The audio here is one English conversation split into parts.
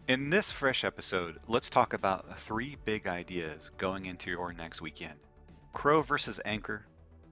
In this fresh episode, let's talk about three big ideas going into your next weekend. CRO versus ANKR.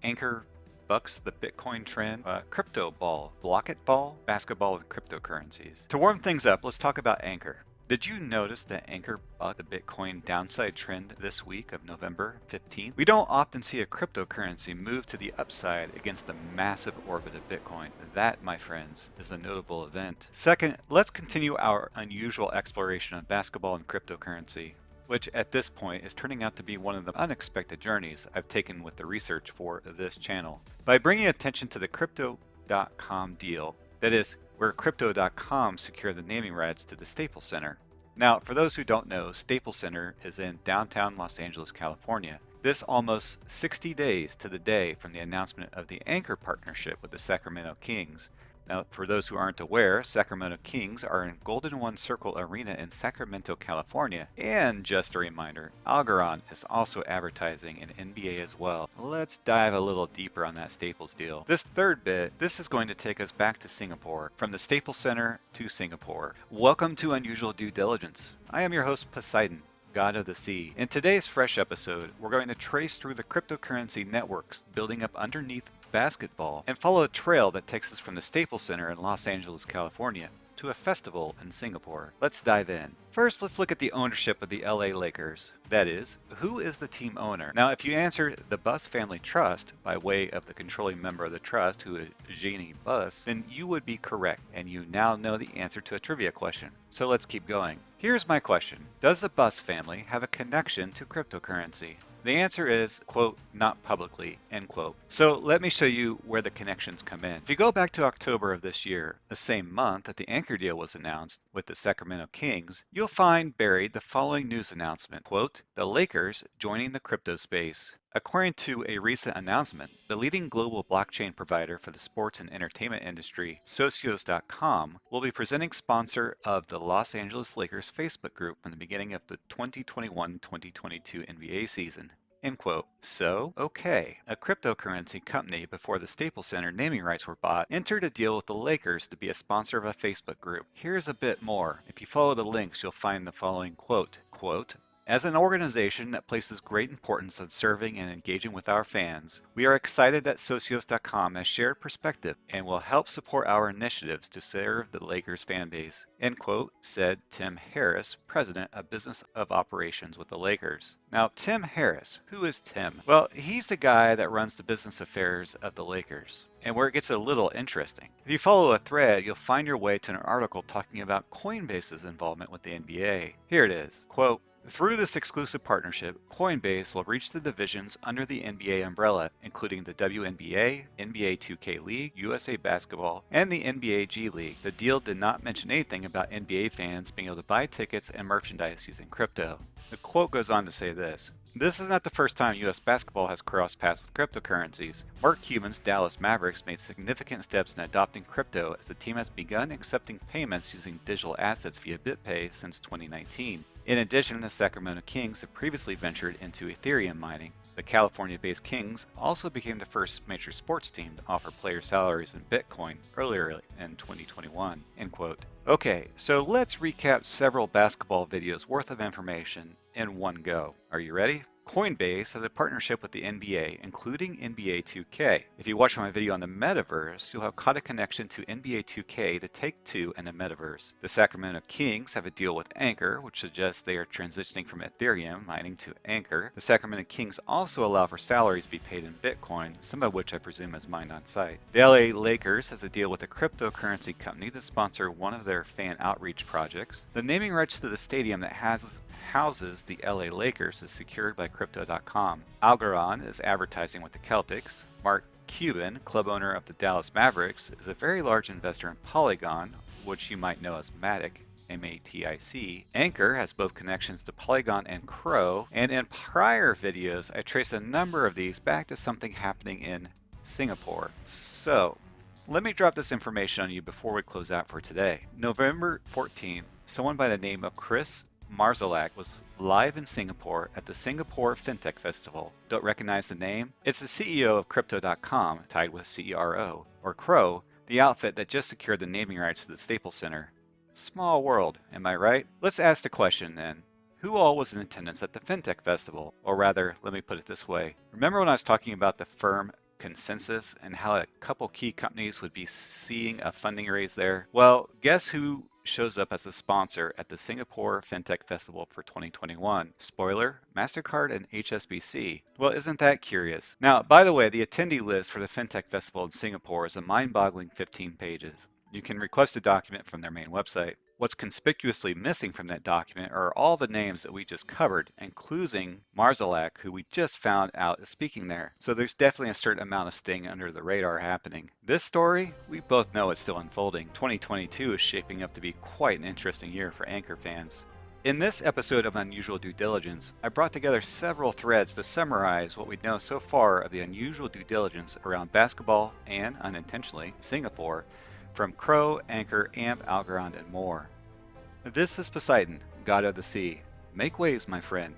ANKR bucks the Bitcoin trend. Cryptoball, Blocketball, basketball, and cryptocurrencies. To warm things up, let's talk about ANKR. Did you notice that ANKR bucked the Bitcoin downside trend this week of November 15th? We don't often see a cryptocurrency move to the upside against the massive orbit of Bitcoin. That, my friends, is a notable event. Second, let's continue our unusual exploration of basketball and cryptocurrency, which at this point is turning out to be one of the unexpected journeys I've taken with the research for this channel. By bringing attention to the Crypto.com deal, that is, where Crypto.com secured the naming rights to the Staples Center. Now, for those who don't know, Staples Center is in downtown Los Angeles, California. This almost 60 days to the day from the announcement of the ANKR partnership with the Sacramento Kings. Now, for those who aren't aware, Sacramento Kings are in Golden One Circle Arena in Sacramento, California. And just a reminder, Algorand is also advertising in NBA as well. Let's dive a little deeper on that Staples deal. This third bit, this is going to take us back to Singapore, from the Staples Center to Singapore. Welcome to Unusual Due Diligence. I am your host, Poseidon, God of the Sea. In today's fresh episode, we're going to trace through the cryptocurrency networks building up underneath basketball and follow a trail that takes us from the Staples Center in Los Angeles, California, to a festival in Singapore. Let's dive in. First, let's look at the ownership of the LA Lakers. That is, who is the team owner? Now, if you answer the Buss Family Trust by way of the controlling member of the trust, who is Jeannie Buss, then you would be correct, and you now know the answer to a trivia question. So let's keep going. Here's my question. Does the Buss family have a connection to cryptocurrency? The answer is, quote, not publicly, end quote. So let me show you where the connections come in. If you go back to October of this year, the same month that the ANKR deal was announced with the Sacramento Kings, you'll find buried the following news announcement, quote, the Lakers joining the crypto space. According to a recent announcement, the leading global blockchain provider for the sports and entertainment industry, Socios.com, will be presenting sponsor of the Los Angeles Lakers Facebook group from the beginning of the 2021-2022 NBA season. End quote. So, okay, a cryptocurrency company before the Staples Center naming rights were bought entered a deal with the Lakers to be a sponsor of a Facebook group. Here's a bit more. If you follow the links, you'll find the following quote, as an organization that places great importance on serving and engaging with our fans, we are excited that Socios.com has shared perspective and will help support our initiatives to serve the Lakers fan base, end quote, said Tim Harris, president of Business of Operations with the Lakers. Now, Tim Harris, who is Tim? Well, he's the guy that runs the business affairs of the Lakers, and where it gets a little interesting. If you follow a thread, you'll find your way to an article talking about Coinbase's involvement with the NBA. Here it is, quote, through this exclusive partnership, Coinbase will reach the divisions under the NBA umbrella, including the WNBA, NBA 2K League, USA Basketball, and the NBA G League. The deal did not mention anything about NBA fans being able to buy tickets and merchandise using crypto. The quote goes on to say this. This is not the first time U.S. basketball has crossed paths with cryptocurrencies. Mark Cuban's Dallas Mavericks made significant steps in adopting crypto as the team has begun accepting payments using digital assets via BitPay since 2019. In addition, the Sacramento Kings have previously ventured into Ethereum mining. The California-based Kings also became the first major sports team to offer player salaries in Bitcoin earlier in 2021, end quote. Okay, so let's recap several basketball videos worth of information in one go. Are you ready? Coinbase has a partnership with the NBA, including NBA 2K. If you watch my video on the metaverse, you'll have caught a connection to NBA 2K to Take-Two and the metaverse. The Sacramento Kings have a deal with ANKR, which suggests they are transitioning from Ethereum mining to ANKR. The Sacramento Kings also allow for salaries to be paid in Bitcoin, some of which I presume is mined on site. The LA Lakers has a deal with a cryptocurrency company to sponsor one of their fan outreach projects. The naming rights to the stadium that houses the LA Lakers is secured by Crypto.com. Algorand is advertising with the Celtics. Mark Cuban, club owner of the Dallas Mavericks, is a very large investor in Polygon, which you might know as Matic. M-A-T-I-C. ANKR has both connections to Polygon and CRO, and in prior videos I traced a number of these back to something happening in Singapore. So, let me drop this information on you before we close out for today. November 14th, someone by the name of Chris Marzalak was live in Singapore at the Singapore FinTech Festival. Don't recognize the name? It's the CEO of Crypto.com, tied with CRO, or CRO, the outfit that just secured the naming rights to the Staples Center. Small world, am I right? Let's ask the question then. Who all was in attendance at the FinTech Festival? Or rather, let me put it this way. Remember when I was talking about the firm consensus and how a couple key companies would be seeing a funding raise there? Well, guess who shows up as a sponsor at the Singapore FinTech Festival for 2021? Spoiler, MasterCard and HSBC. Well, isn't that curious? Now, by the way, the attendee list for the FinTech Festival in Singapore is a mind-boggling 15 pages. You can request a document from their main website. What's conspicuously missing from that document are all the names that we just covered, including Marzalak, who we just found out is speaking there. So there's definitely a certain amount of staying under the radar happening. This story, we both know it's still unfolding. 2022 is shaping up to be quite an interesting year for ANKR fans. In this episode of Unusual Due Diligence, I brought together several threads to summarize what we know so far of the unusual due diligence around basketball and, unintentionally, Singapore, from CRO, ANKR, AMP, Algorand, and more. This is Poseidon, god of the sea. Make waves, my friend.